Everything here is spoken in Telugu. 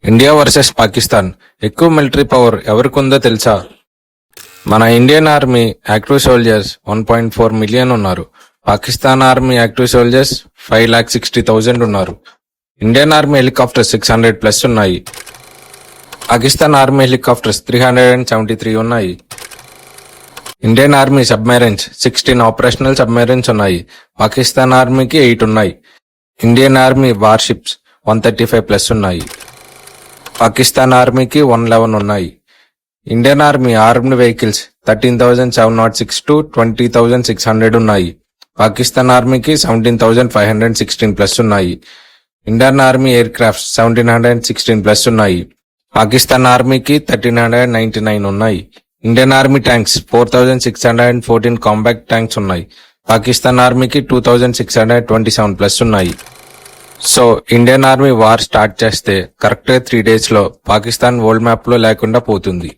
ఇండియా వర్సెస్ పాకిస్తాన్ ఎక్కువ మిలిటరీ పవర్ ఎవరికుందో తెలుసా? మన Indian army active soldiers 1.4 million ఉన్నారు. పాకిస్తాన్ ఆర్మీ యాక్టివ్ సోల్జర్స్ 5,60,000 ఉన్నారు. ఇండియన్ ఆర్మీ హెలికాప్టర్స్ 600+ ఉన్నాయి. పాకిస్తాన్ ఆర్మీ హెలికాప్టర్స్ 373 ఉన్నాయి. Indian army submarines 16 operational submarines ఉన్నాయి. పాకిస్తాన్ ఆర్మీకి 8 ఉన్నాయి. ఇండియన్ ఆర్మీ వార్షిప్స్ 135+ ఉన్నాయి. పాకిస్తాన్ ఆర్మీకి 111 ఉన్నాయి. Indian army armed vehicles 13,706 to 20,600 ఉన్నాయి. పాకిస్తాన్ ఆర్మీకి 17,516+ ఉన్నాయి. ఇండియన్ ఆర్మీ ఎయిర్ క్రాఫ్ట్స్ 1,716+ ఉన్నాయి. పాకిస్తాన్ ఆర్మీకి 1,399 ఉన్నాయి. Indian army tanks 4,614 combat tanks ఉన్నాయి. పాకిస్తాన్ ఆర్మీకి 2,627+ ఉన్నాయి. So Indian army war start చేస్తే కరెక్ట్గా 3 days లో పాకిస్తాన్ వరల్డ్ మ్యాప్ లో లేకుండా పోతుంది.